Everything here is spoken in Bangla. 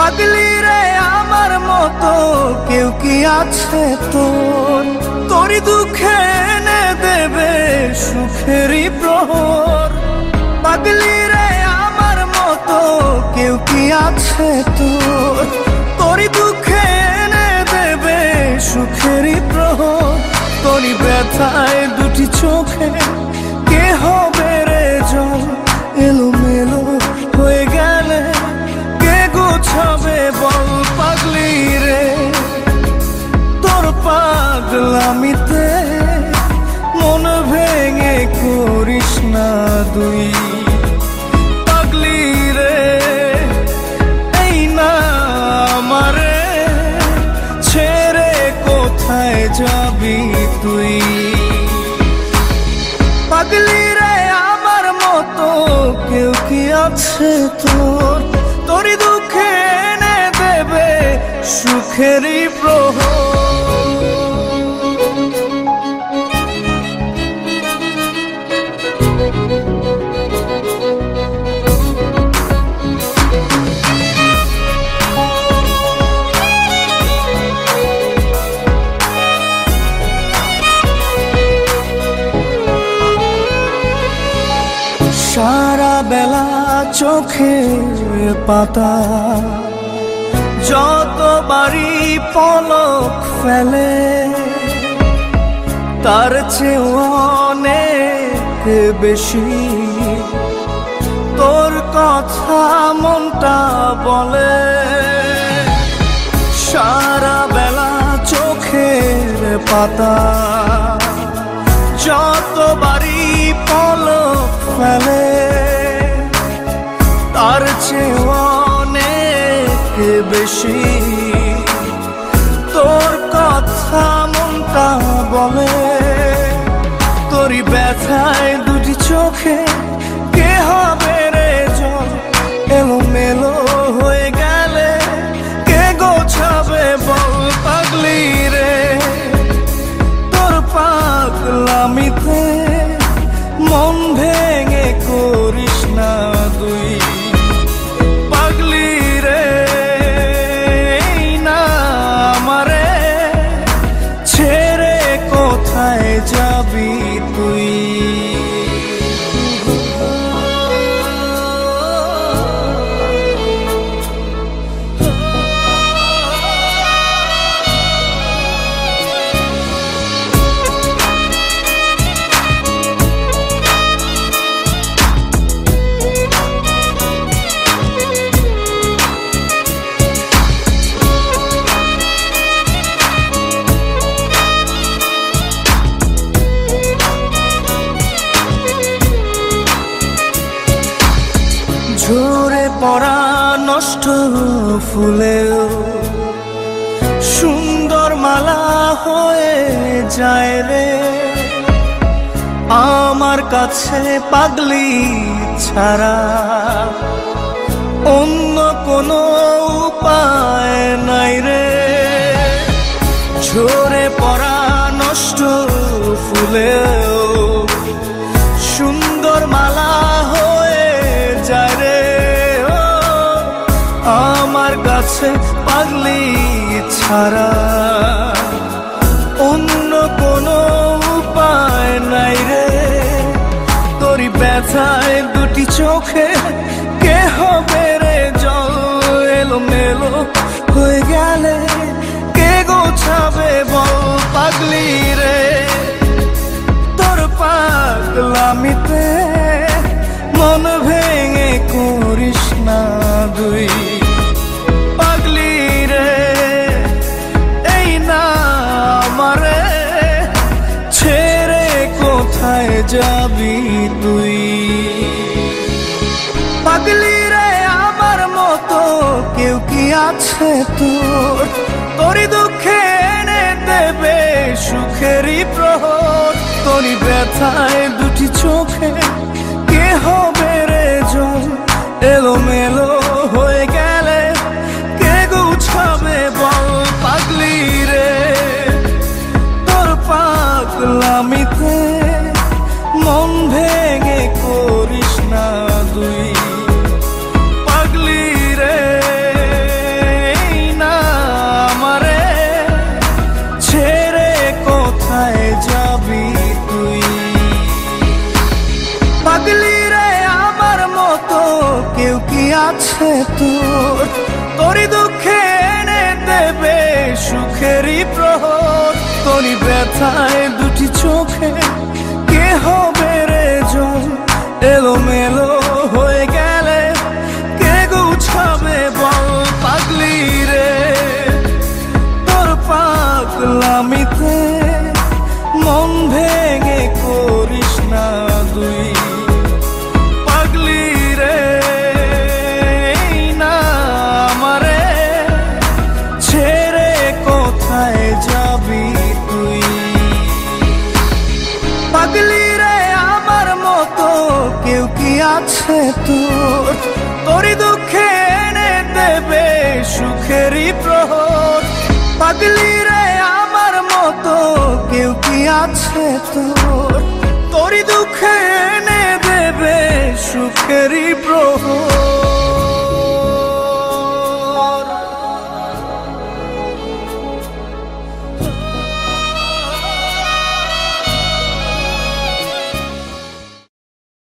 পাগলি রে আমার মতো কেউ কি আছে তোর? তোরই দুঃখে এনে দেবে সুখেরই প্রহর। পাগলি রে আমার মতো কেউ কি আছে তোর? তোরই দুঃখে এনে দেবে সুখেরই প্রহর। তোরই ব্যথায় দুটি চোখে কে হবে রে জল? এলোমেলো হয়ে গেলে কে গোছাবে বল? পাগলি রে তোর পাগলামিতে মন ভেঙে করিস না দুই। পাগলি রে এই না আমারে ছেড়ে কোথায় যাবি তুই? পাগলি রে আমার মতো কেউ কি আছে তোর? তোরই দুঃখে এনে দেবে সুখেরই প্রহর। সারা বেলা চোখের পাতা যতবারই পলক ফেলে, তার চেয়ে অনেক বেশি তোর কথা মনটা বলে। সারা বেলা চোখের পাতা যতবারই পলক ফেলে, তার চেয়ে অনেক বেশি তোর কথা মনটা বলে। তোরই ব্যথায় দুটি চোখে কে হবে রে জল? এলোমেলো হয়ে গেলে কে গোছাবে বল? পাগলি রে তোর পাগলামিতে মন ভেঙে করিস না দুই। পাগলি রে এই না আমারে ছেড়ে কোথায় যাবি তুই? ঝরে পড়া নষ্ট ফুলেও সুন্দর মালা হয়ে যায় রে আমার কাছে। পাগলি ছাড়া অন্য কোনো উপায় নাই রে। ঝরে পড়া নষ্ট ফুলেও সুন্দর মালা হয়ে যায় রে আমার কাছে। পাগলি ছাড়া অন্য কোনো উপায় নাই রে। তোরই ব্যথায় দুটি চোখে কে হবে রে জল? এলোমেলো হয়ে গেলে কে গোছাবে বল? পাগলি রে তোর পাগলামিতে মন ভেঙে করিস না দুই। পাগলি রে এই না আমারে ছেড়ে কোথায় যাবি তুই? পাগলি রে আমার মতো কেউ কি আছে তোর? তোরই দুঃখে এনে দেবে সুখেরই প্রহর। তোরই ব্যথায় দুটি চোখে কে হবে রে জল? এলোমেলো হয়ে গেলে কে গুছাবে বল? পাগলি রে তোর পাগলামিতে মন ভেঙে করিস না দুই। পাগলি রে আছে তোর, তোরই দুঃখে এনে দেবে সুখেরই প্রহর। তোরই ব্যথায় দুটি চোখে কে হবে রে জল, এলোমেলো হয়ে গেলে কে গুছাবে বল। পাগলি রে তোর পাগলামিতে মন ভেঙে করিস না তুই। পাগলি রে না আমারে ছেড়ে কোথায় যাবি তুই। পাগলি রে আমার মতো কেউ কি আছে তোর, তোরই দুঃখে এনে দেবে সুখেরই প্রহর। পাগলি রে আমার মতো কেউ কি আছে তোর, তোরই দুঃখে এনে দেবে সুখেরই প্রহর।